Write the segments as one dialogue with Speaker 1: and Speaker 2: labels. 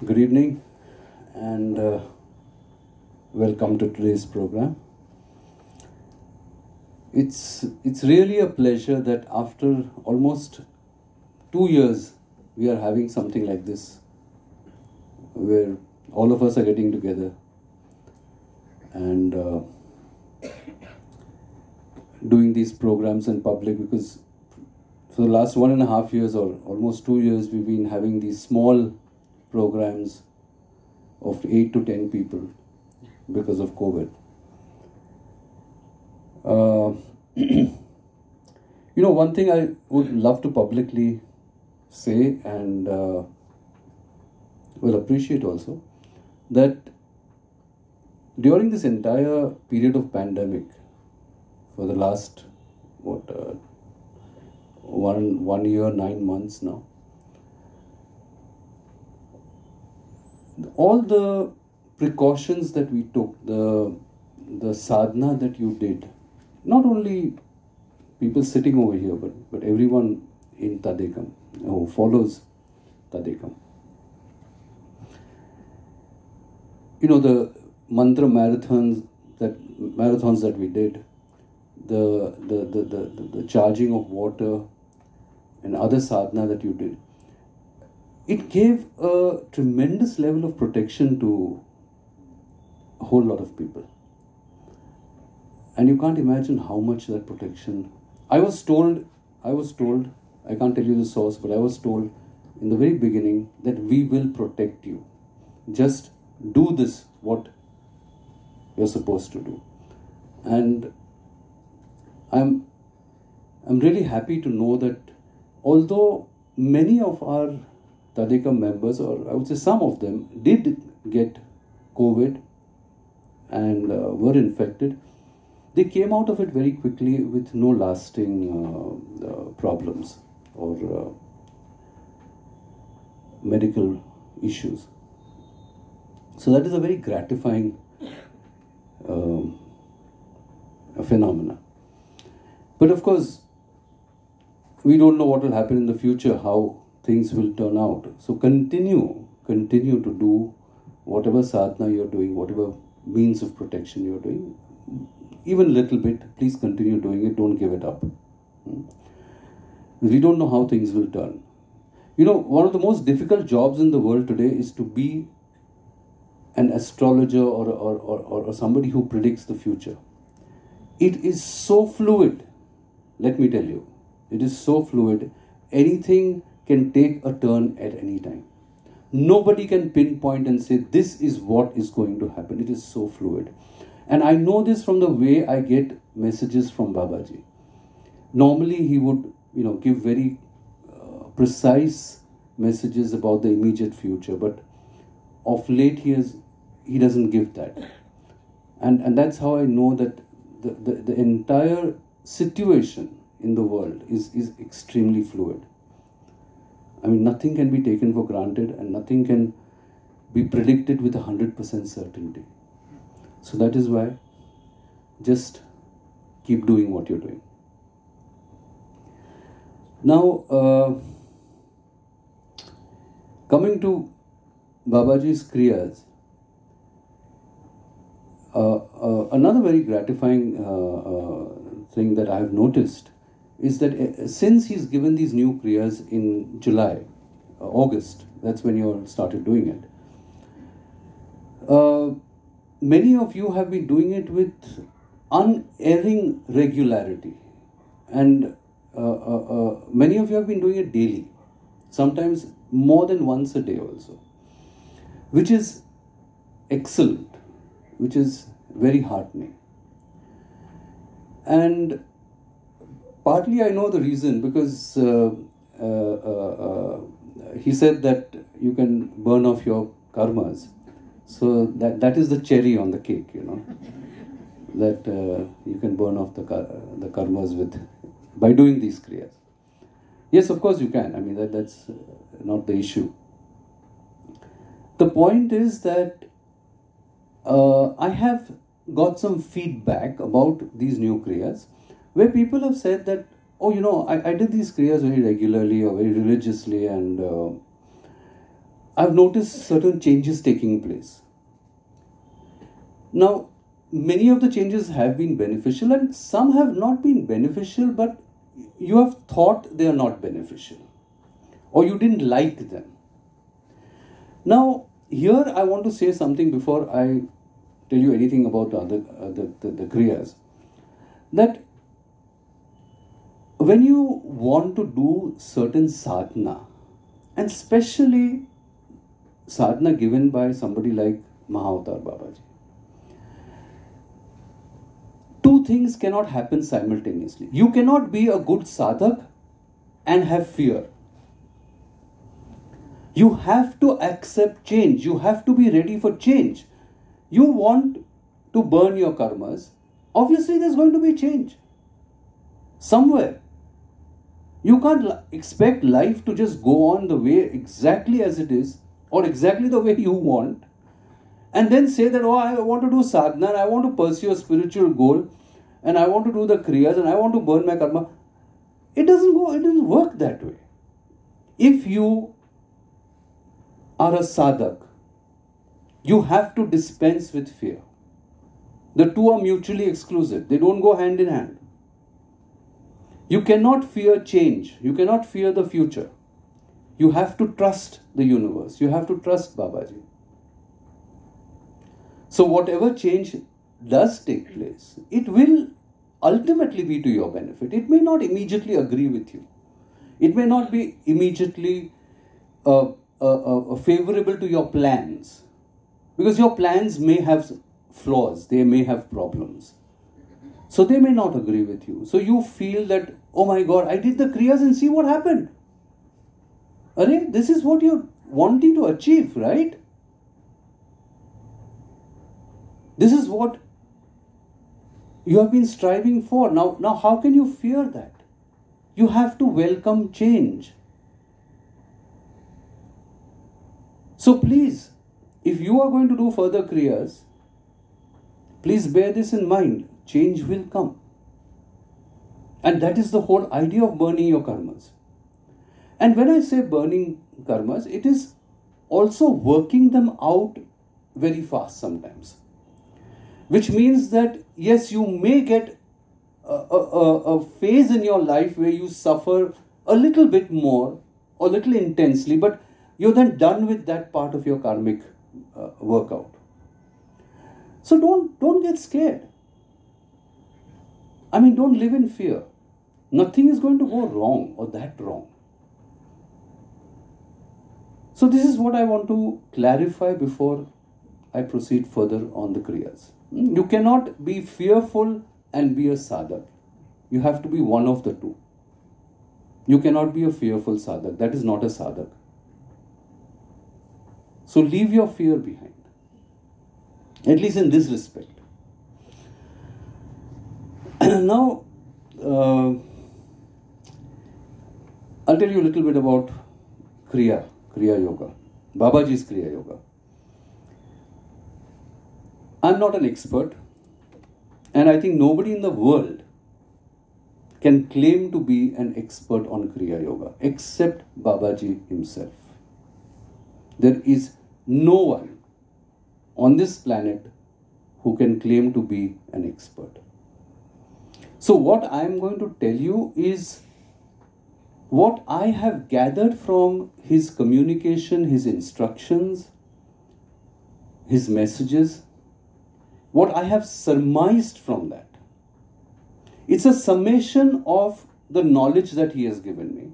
Speaker 1: Good evening and welcome to today's program. It's really a pleasure that after almost 2 years we are having something like this where all of us are getting together and doing these programs in public, because for the last 1.5 years or almost 2 years we've been having these small programs of 8 to 10 people because of COVID. One thing I would love to publicly say and will appreciate also, that during this entire period of pandemic, for the last one year, 9 months now, all the precautions that we took, the sadhana that you did, not only people sitting over here, but everyone in Tadekam who follows Tadekam. The mantra marathons that we did, the charging of water and other sadhana that you did, it gave a tremendous level of protection to a whole lot of people. And you can't imagine how much that protection. I was told, I can't tell you the source, but I was told in the very beginning that we will protect you. Just do this, what you're supposed to do. And I'm really happy to know that although many of our Tadekam members, or I would say some of them, did get COVID and were infected, they came out of it very quickly with no lasting problems or medical issues. So that is a very gratifying phenomena. But of course, we don't know what will happen in the future, how things will turn out. So continue to do whatever sadhana you're doing, whatever means of protection you're doing, even a little bit. Please continue doing it. Don't give it up. We don't know how things will turn. One of the most difficult jobs in the world today is to be an astrologer or somebody who predicts the future. It is so fluid. Let me tell you, it is so fluid. Anything can take a turn at any time. Nobody can pinpoint and say this is what is going to happen. It is so fluid. And I know this from the way I get messages from Babaji. Normally he would, give very precise messages about the immediate future, but of late he doesn't give that. And that's how I know that the entire situation in the world is extremely fluid. I mean, nothing can be taken for granted and nothing can be predicted with 100% certainty. So that is why just keep doing what you're doing. Now, coming to Babaji's Kriyas, another very gratifying thing that I have noticed is that since he's given these new Kriyas in July, August, that's when you started doing it, many of you have been doing it with unerring regularity, and many of you have been doing it daily, sometimes more than once a day also, which is excellent, which is very heartening. And partly I know the reason, because he said that you can burn off your karmas. So that is the cherry on the cake, that you can burn off the karmas by doing these kriyas. Yes, of course you can. I mean, that's not the issue. The point is that I have got some feedback about these new kriyas, where people have said that, I did these kriyas very regularly or very religiously, and I've noticed certain changes taking place. Now, many of the changes have been beneficial and some have not been beneficial, but you have thought they are not beneficial or you didn't like them. Now, here I want to say something before I tell you anything about the Kriyas. That when you want to do certain sadhana, and especially sadhana given by somebody like Mahavatar Babaji, two things cannot happen simultaneously. You cannot be a good sadhak and have fear. You have to accept change. You have to be ready for change. You want to burn your karmas. Obviously, there's going to be change. Somewhere. You can't expect life to just go on the way exactly as it is or exactly the way you want and then say that, oh, I want to do sadhana and I want to pursue a spiritual goal and I want to do the kriyas and I want to burn my karma. It doesn't work that way. If you are a sadhak, you have to dispense with fear. The two are mutually exclusive. They don't go hand in hand. You cannot fear change. You cannot fear the future. You have to trust the universe. You have to trust Babaji. So whatever change does take place, it will ultimately be to your benefit. It may not immediately agree with you. It may not be immediately favorable to your plans. Because your plans may have flaws. They may have problems. So they may not agree with you. So you feel that, oh my God, I did the kriyas and see what happened. Arey, this is what you're wanting to achieve, right? This is what you have been striving for. Now how can you fear that? You have to welcome change. So please, if you are going to do further kriyas, please bear this in mind. Change will come. And that is the whole idea of burning your karmas. And when I say burning karmas, it is also working them out very fast sometimes. Which means that, yes, you may get a phase in your life where you suffer a little bit more or a little intensely, but you're then done with that part of your karmic workout. So don't get scared. I mean, don't live in fear. Nothing is going to go wrong or that wrong. So this is what I want to clarify before I proceed further on the kriyas. You cannot be fearful and be a sadhak. You have to be one of the two. You cannot be a fearful sadhak. That is not a sadhak. So leave your fear behind. At least in this respect. Now, I'll tell you a little bit about Kriya Yoga, Babaji's Kriya Yoga. I'm not an expert, and I think nobody in the world can claim to be an expert on Kriya Yoga except Babaji himself. There is no one on this planet who can claim to be an expert. So what I am going to tell you is what I have gathered from his communication, his instructions, his messages, what I have surmised from that. It's a summation of the knowledge that he has given me.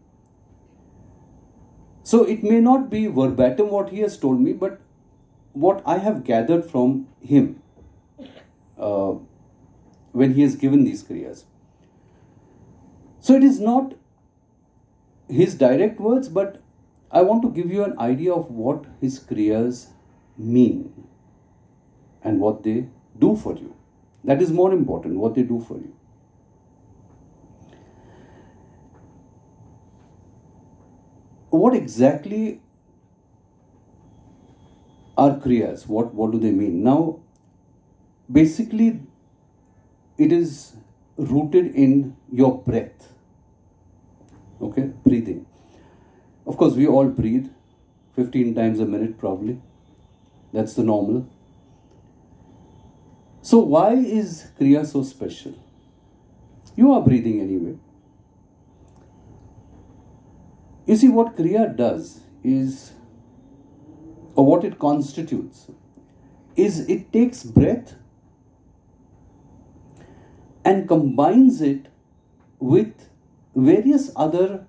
Speaker 1: So it may not be verbatim what he has told me, but what I have gathered from him when he has given these kriyas. So it is not his direct words, but I want to give you an idea of what his kriyas mean and what they do for you. That is more important, what they do for you. What exactly are kriyas? What do they mean? Now, basically, it is rooted in your breath. Okay, breathing. Of course, we all breathe. 15 times a minute probably. That's the normal. So why is Kriya so special? You are breathing anyway. You see, what Kriya does is, or what it constitutes, is it takes breath and combines it with various other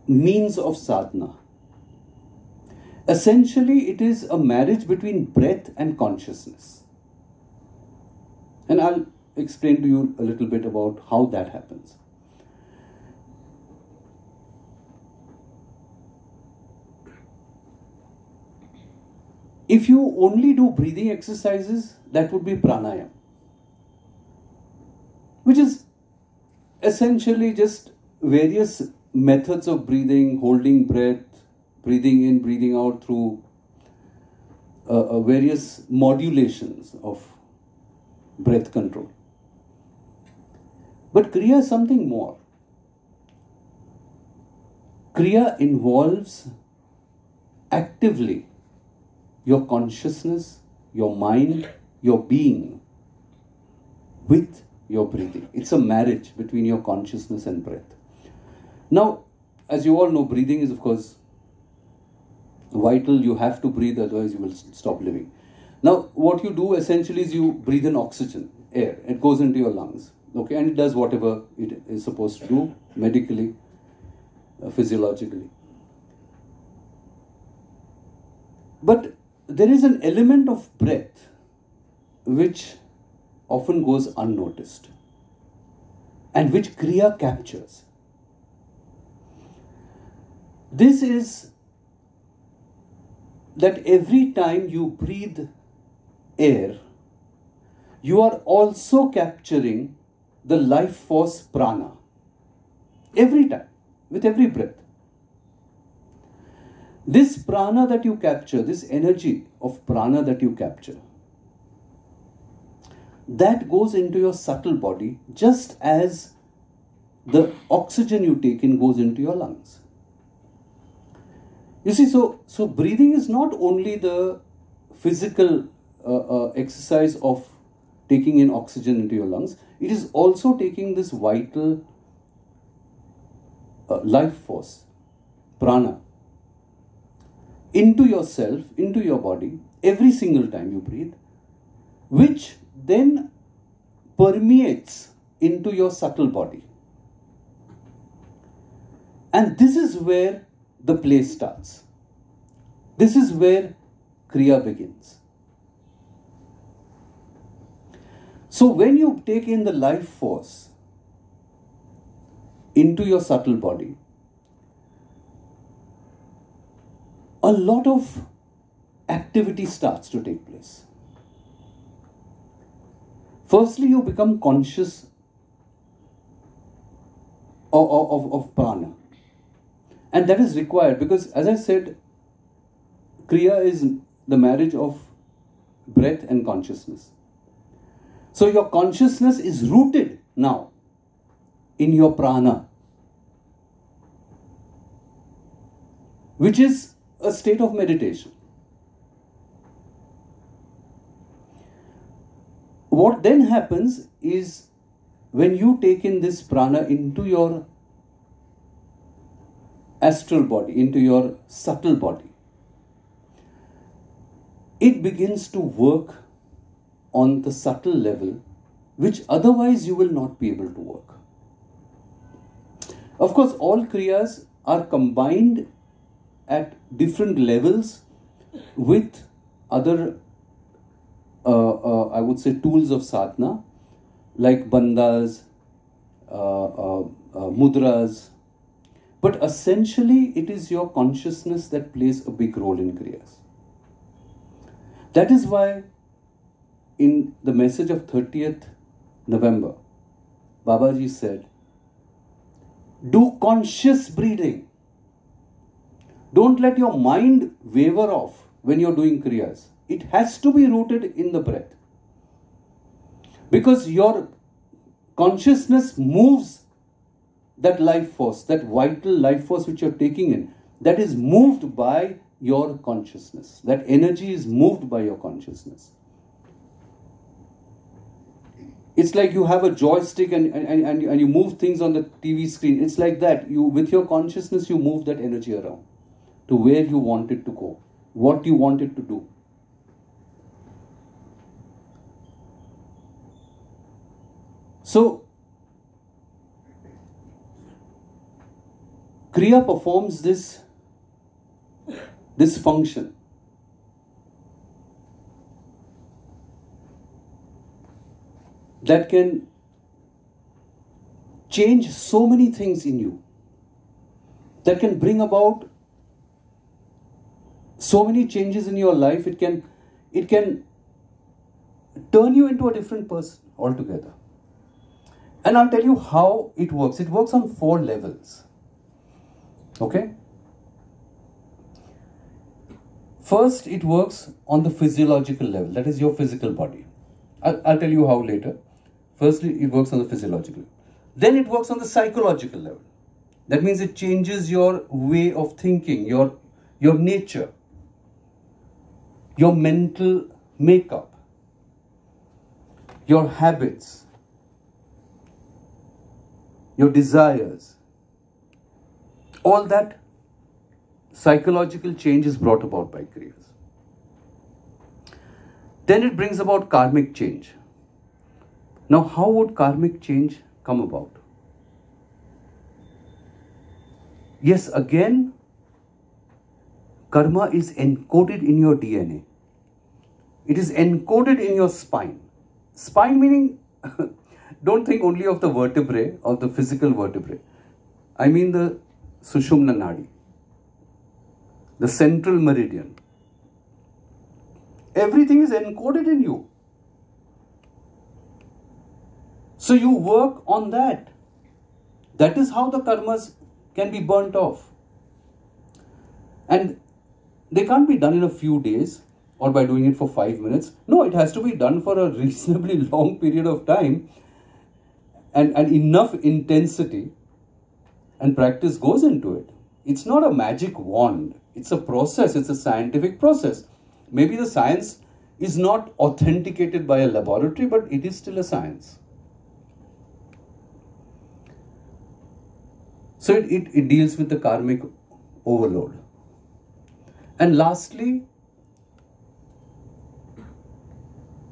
Speaker 1: means of sadhana. Essentially, it is a marriage between breath and consciousness. And I'll explain to you a little bit about how that happens. If you only do breathing exercises, that would be pranayama, which is essentially just various methods of breathing, holding breath, breathing in, breathing out through various modulations of breath control. But Kriya is something more. Kriya involves actively your consciousness, your mind, your being with your breathing. It's a marriage between your consciousness and breath. Now, as you all know, breathing is, of course, vital. You have to breathe, otherwise you will stop living. Now, what you do essentially is you breathe in oxygen, air. It goes into your lungs, okay, and it does whatever it is supposed to do, medically, physiologically. But there is an element of breath which often goes unnoticed and which Kriya captures. This is that every time you breathe air, you are also capturing the life force prana. Every time, with every breath. This prana that you capture, this energy of prana that you capture, that goes into your subtle body just as the oxygen you take in goes into your lungs. You see, so breathing is not only the physical exercise of taking in oxygen into your lungs, it is also taking this vital life force, prana, into yourself, into your body, every single time you breathe, which then permeates into your subtle body. And this is where the play starts. This is where Kriya begins. So when you take in the life force into your subtle body, a lot of activity starts to take place. Firstly, you become conscious of prana. And that is required because, as I said, Kriya is the marriage of breath and consciousness. So your consciousness is rooted now in your prana, which is a state of meditation. What then happens is when you take in this prana into your astral body, into your subtle body, it begins to work on the subtle level, which otherwise you will not be able to work. Of course, all Kriyas are combined at different levels with other, I would say, tools of sadhana, like bandhas, mudras. But essentially, it is your consciousness that plays a big role in Kriyas. That is why in the message of 30th November, Babaji said, do conscious breathing. Don't let your mind waver off when you're doing Kriyas. It has to be rooted in the breath. Because your consciousness moves that life force, that vital life force which you're taking in. that is moved by your consciousness. That energy is moved by your consciousness. It's like you have a joystick and you move things on the TV screen. It's like that. With your consciousness, you move that energy around to where you want it to go, what you want it to do. So, Kriya performs this function. That can change so many things in you. That can bring about so many changes in your life. It can turn you into a different person altogether. And I'll tell you how it works. It works on 4 levels. Okay? First, it works on the physiological level. That is your physical body. I'll tell you how later. Firstly, it works on the physiological. Then it works on the psychological level. That means it changes your way of thinking, your nature, your mental makeup, your habits, your desires. All that psychological change is brought about by Kriyas. Then it brings about karmic change. Now, how would karmic change come about? Yes, again, karma is encoded in your DNA. It is encoded in your spine. Spine meaning, don't think only of the vertebrae, of the physical vertebrae. I mean the Sushumna Nadi, the central meridian. Everything is encoded in you. So you work on that. That is how the karmas can be burnt off. And they can't be done in a few days or by doing it for 5 minutes. No, it has to be done for a reasonably long period of time and enough intensity and practice goes into it. It's not a magic wand. It's a process. It's a scientific process. Maybe the science is not authenticated by a laboratory, but it is still a science. So it deals with the karmic overload. And lastly,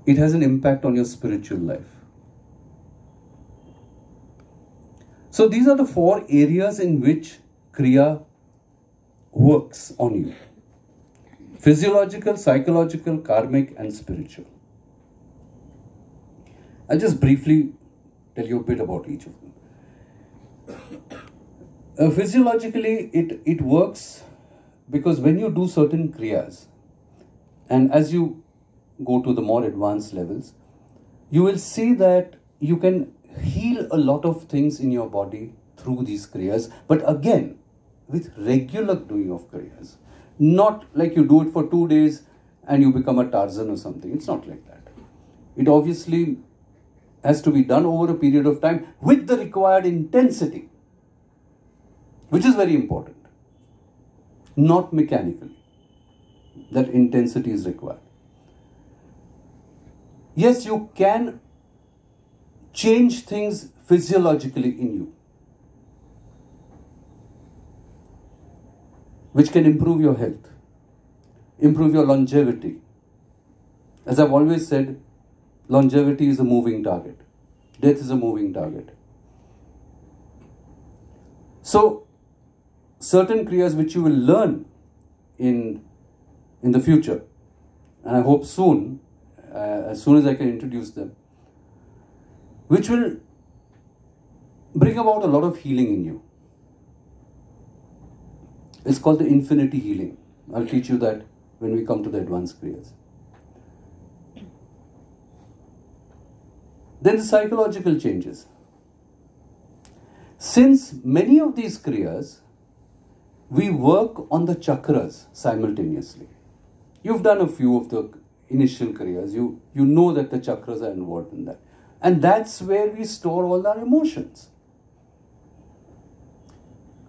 Speaker 1: it has an impact on your spiritual life. So these are the 4 areas in which Kriya works on you. Physiological, psychological, karmic and spiritual. I'll just briefly tell you a bit about each of them. Physiologically, it works because when you do certain kriyas, and as you go to the more advanced levels, you will see that you can heal a lot of things in your body through these kriyas, but again, with regular doing of kriyas. Not like you do it for 2 days and you become a Tarzan or something. It's not like that. It obviously has to be done over a period of time with the required intensity, which is very important. Not mechanically. That intensity is required. Yes, you can change things physiologically in you, which can improve your health, improve your longevity. As I've always said, longevity is a moving target. Death is a moving target. So, certain kriyas which you will learn in the future, and I hope soon, as soon as I can introduce them, which will bring about a lot of healing in you. It's called the infinity healing. I'll teach you that when we come to the advanced kriyas. Then the psychological changes. Since many of these kriyas, we work on the chakras simultaneously. You've done a few of the initial kriyas. You know that the chakras are involved in that. And that's where we store all our emotions.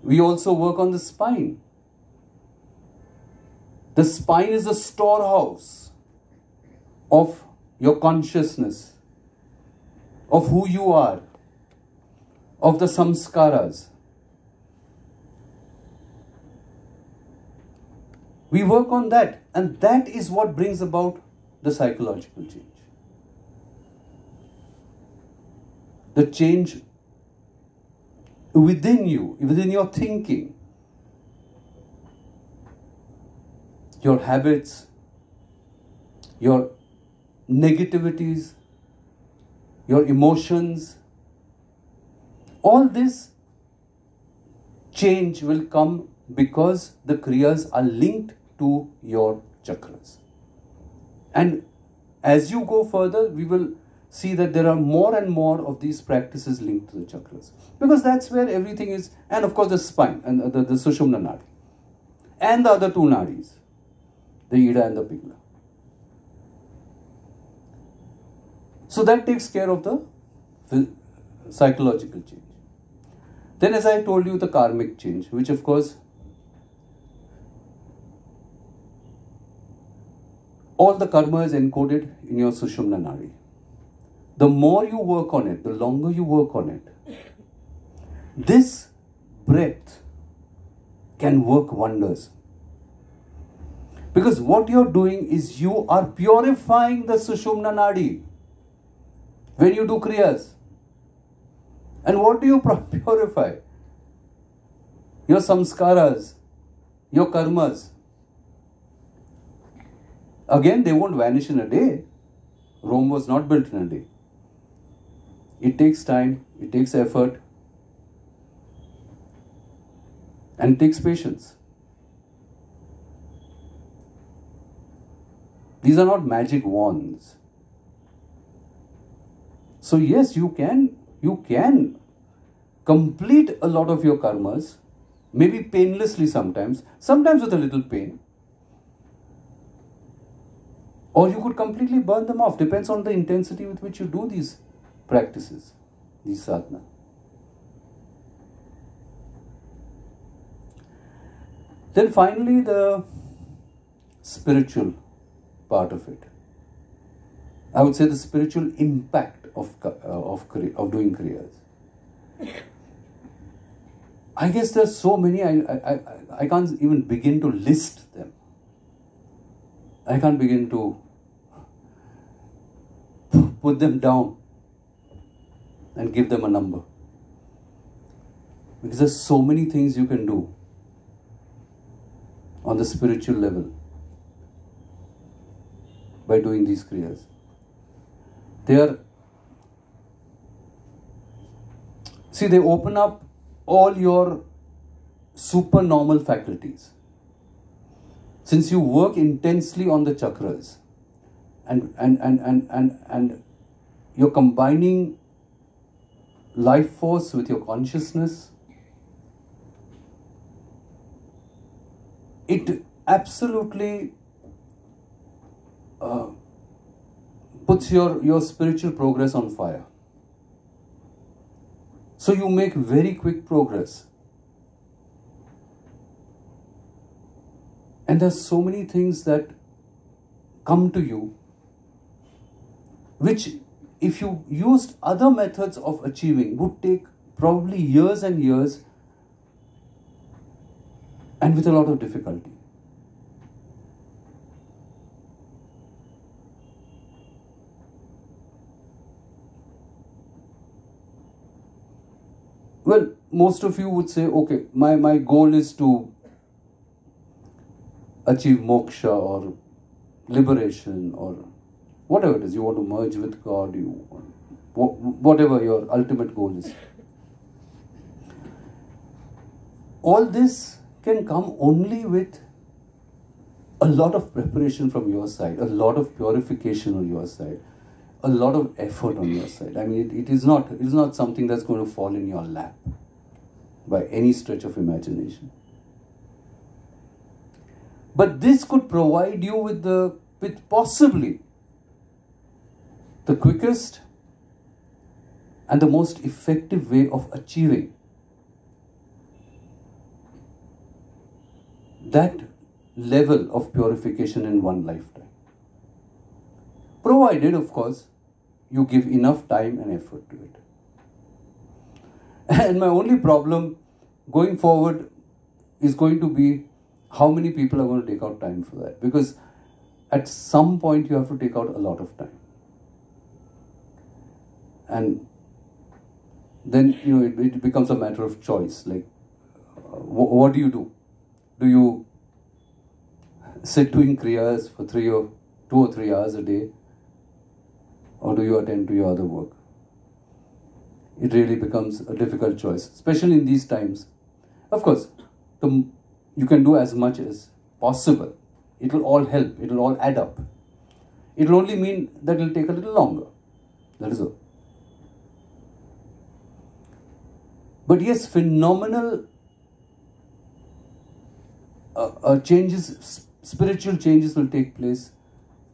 Speaker 1: We also work on the spine. The spine is a storehouse of your consciousness, of who you are, of the samskaras. We work on that, and that is what brings about the psychological change. The change within you, within your thinking, your habits, your negativities, your emotions. All this change will come because the Kriyas are linked to your chakras. And as you go further, we will see that there are more and more of these practices linked to the chakras. Because that's where everything is, and of course the spine, and the Sushumna Nadi. And the other two Nadis, the Ida and the Pingala. So that takes care of the psychological change. Then, as I told you, the karmic change, which of course all the karma is encoded in your Sushumna Nadi. The more you work on it, the longer you work on it, this breath can work wonders. Because what you're doing is you are purifying the Sushumna Nadi when you do Kriyas. And what do you purify? Your samskaras, your karmas. Again, they won't vanish in a day. Rome was not built in a day. It takes time, it takes effort, and it takes patience. These are not magic wands. So yes, you can complete a lot of your karmas, maybe painlessly sometimes with a little pain. Or you could completely burn them off. Depends on the intensity with which you do these practices, these sadhana. Then finally, the spiritual part of it. I would say the spiritual impact of doing Kriyas. I guess there's so many, I can't even begin to list them. I can't begin to put them down and give them a number. Because there's so many things you can do on the spiritual level by doing these Kriyas. They open up all your supernormal faculties. Since you work intensely on the chakras and you're combining life force with your consciousness, it absolutely puts your spiritual progress on fire. So you make very quick progress. And there's so many things that come to you, which if you used other methods of achieving would take probably years and years and with a lot of difficulty. Well, most of you would say, okay, my goal is to achieve moksha or liberation or whatever it is. You want to merge with God, whatever your ultimate goal is. All this can come only with a lot of preparation from your side, a lot of purification on your side, a lot of effort on your side. I mean, it is not something that's going to fall in your lap by any stretch of imagination. But this could provide you with possibly the quickest and the most effective way of achieving that level of purification in one lifetime. Provided, of course, you give enough time and effort to it. And my only problem going forward is going to be how many people are going to take out time for that. Because at some point you have to take out a lot of time. And then, it becomes a matter of choice. Like, what do? Do you sit doing Kriyas for 2 or 3 hours a day? Or do you attend to your other work? It really becomes a difficult choice, especially in these times. Of course, you can do as much as possible. It will all help. It will all add up. It will only mean that it will take a little longer. That is all. But yes, phenomenal changes, spiritual changes will take place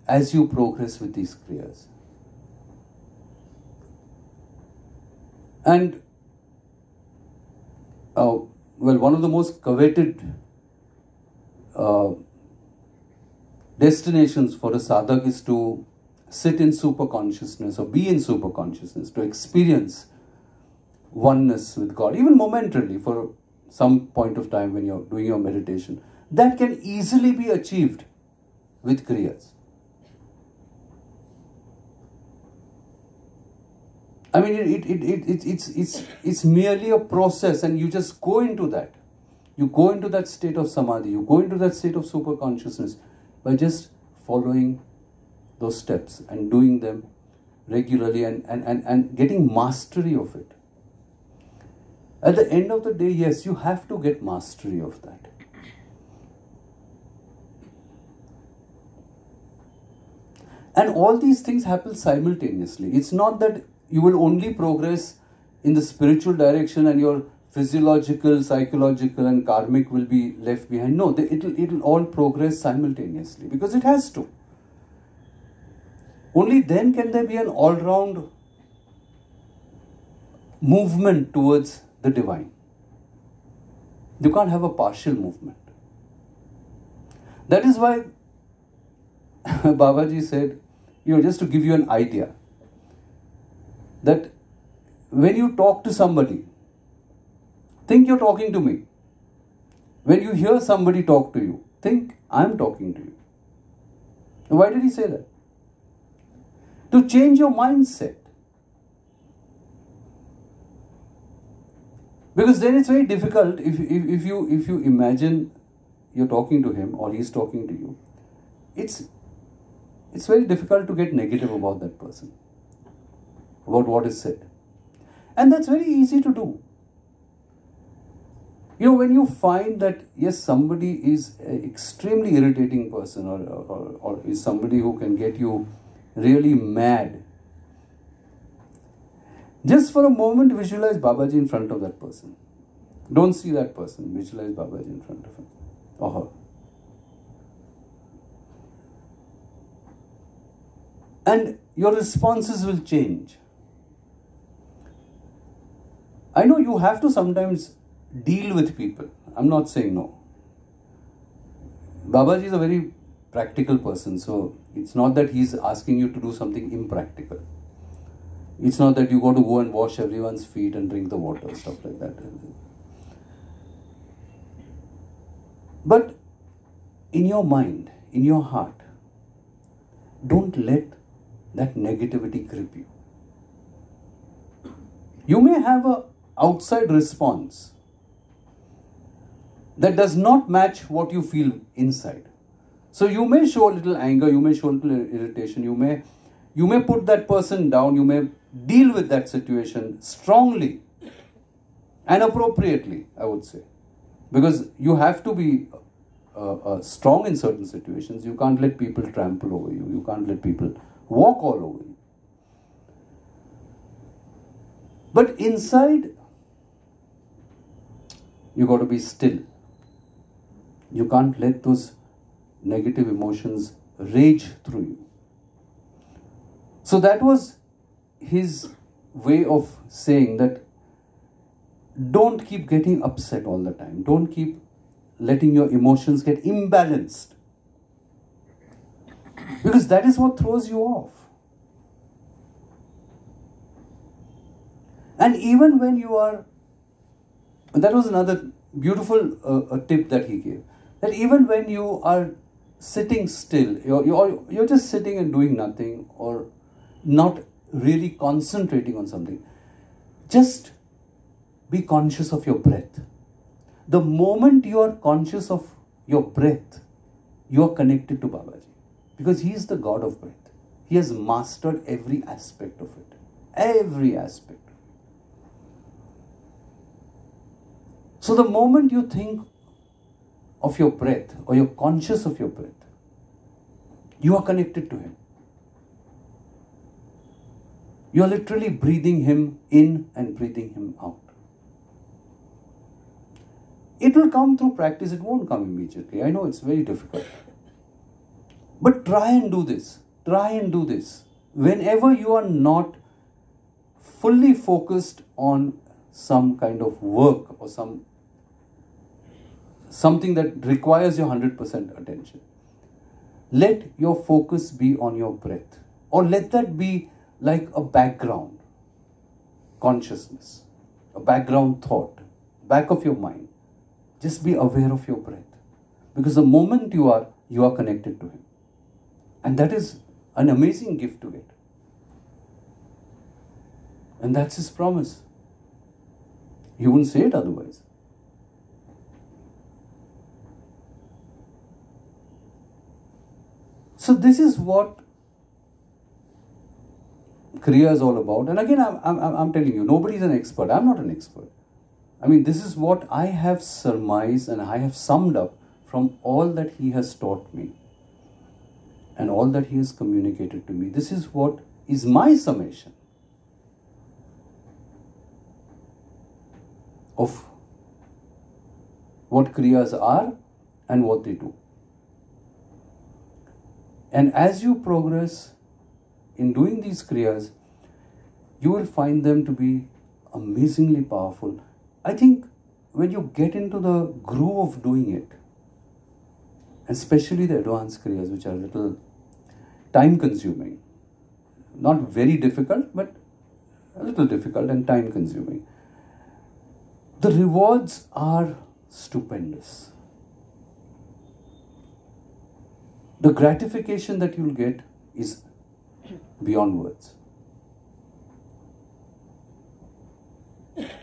Speaker 1: as you progress with these Kriyas. And, one of the most coveted destinations for a sadhak is to sit in super consciousness or be in super consciousness, to experience oneness with God, even momentarily for some point of time when you're doing your meditation. That can easily be achieved with Kriyas. I mean, it's merely a process, and you just go into that. You go into that state of samadhi, you go into that state of super consciousness by just following those steps and doing them regularly and getting mastery of it. At the end of the day, yes, you have to get mastery of that. And all these things happen simultaneously. It's not that you will only progress in the spiritual direction and your physiological, psychological and karmic will be left behind. No, it'll all progress simultaneously because it has to. Only then can there be an all-round movement towards the divine. You can't have a partial movement. That is why Babaji said, just to give you an idea, that when you talk to somebody, think you're talking to me. When you hear somebody talk to you, think I'm talking to you. Why did he say that? To change your mindset. Because then it's very difficult if you imagine you're talking to him or he's talking to you. It's very difficult to get negative about that person, about what is said. And that's very easy to do. When you find that, yes, somebody is an extremely irritating person or is somebody who can get you really mad, just for a moment visualize Babaji in front of that person. Don't see that person, visualize Babaji in front of him or her. And your responses will change. I know you have to sometimes deal with people. I'm not saying no. Babaji is a very practical person, so it's not that he's asking you to do something impractical. It's not that you got to go and wash everyone's feet and drink the water, stuff like that. But in your mind, in your heart, don't let that negativity grip you. You may have an outside response that does not match what you feel inside. So you may show a little anger, you may show a little irritation, you may put that person down, you may deal with that situation strongly and appropriately, I would say. Because you have to be strong in certain situations. You can't let people trample over you. You can't let people walk all over you. But inside, you got to be still. You can't let those negative emotions rage through you. So that was his way of saying that don't keep getting upset all the time. Don't keep letting your emotions get imbalanced. Because that is what throws you off. And even when you are, and that was another beautiful tip that he gave, that even when you are sitting still, you're just sitting and doing nothing, or not really concentrating on something, just be conscious of your breath. The moment you are conscious of your breath, you are connected to Babaji. Because he is the God of breath. He has mastered every aspect of it. Every aspect. So the moment you think of your breath, or you're conscious of your breath, you are connected to him. You are literally breathing him in and breathing him out. It will come through practice. It won't come immediately. I know it's very difficult. But try and do this. Try and do this. Whenever you are not fully focused on some kind of work or something that requires your 100% attention, let your focus be on your breath. Or let that be like a background consciousness, a background thought, back of your mind. Just be aware of your breath. Because the moment you are connected to him. And that is an amazing gift to get. And that's his promise. He wouldn't say it otherwise. So this is what Kriya is all about. And again, I'm telling you, nobody's an expert. I'm not an expert. I mean, this is what I have surmised and I have summed up from all that he has taught me and all that he has communicated to me. This is what is my summation of what Kriyas are and what they do. And as you progress in doing these Kriyas, you will find them to be amazingly powerful. I think when you get into the groove of doing it, especially the advanced Kriyas, which are a little time consuming, not very difficult, but a little difficult and time consuming, the rewards are stupendous. The gratification that you'll get is beyond words.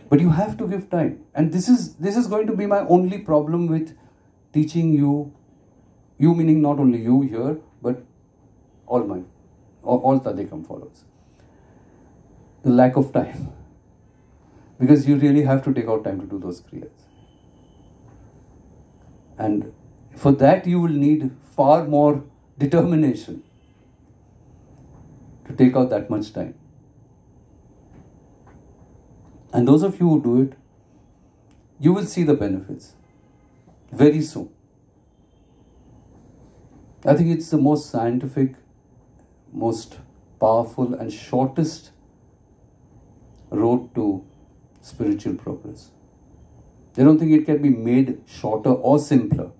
Speaker 1: But you have to give time. And this is going to be my only problem with teaching you meaning not only you here, but all Tadekam followers. The lack of time. Because you really have to take out time to do those Kriyas. And for that you will need far more determination to take out that much time. And those of you who do it, you will see the benefits very soon. I think it's the most scientific, most powerful and shortest road to spiritual progress. I don't think it can be made shorter or simpler.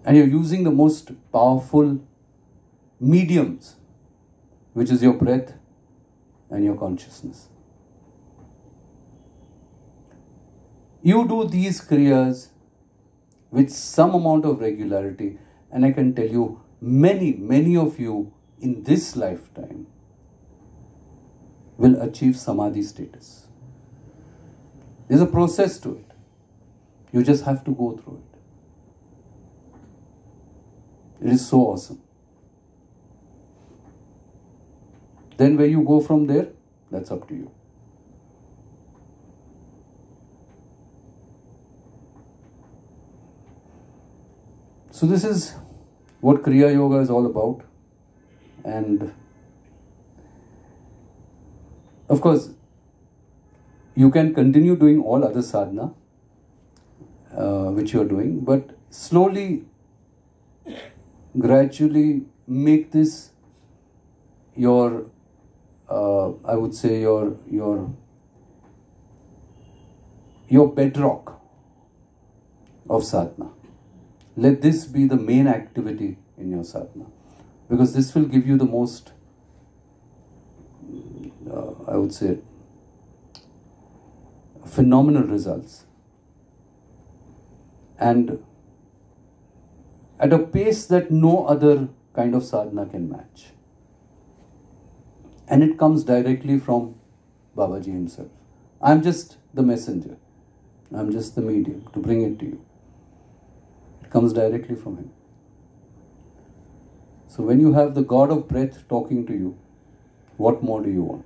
Speaker 1: And you're using the most powerful mediums, which is your breath and your consciousness. You do these Kriyas with some amount of regularity, and I can tell you, many of you in this lifetime will achieve Samadhi status. There's a process to it. You just have to go through it. It is so awesome. Then where you go from there, that's up to you. So this is what Kriya Yoga is all about. And of course, you can continue doing all other sadhana, which you are doing, but slowly, gradually make this your, I would say your bedrock of sadhana. Let this be the main activity in your sadhana, because this will give you the most, I would say, phenomenal results. And at a pace that no other kind of sadhana can match. And it comes directly from Babaji himself. I'm just the messenger. I'm just the medium to bring it to you. It comes directly from him. So when you have the God of breath talking to you, what more do you want?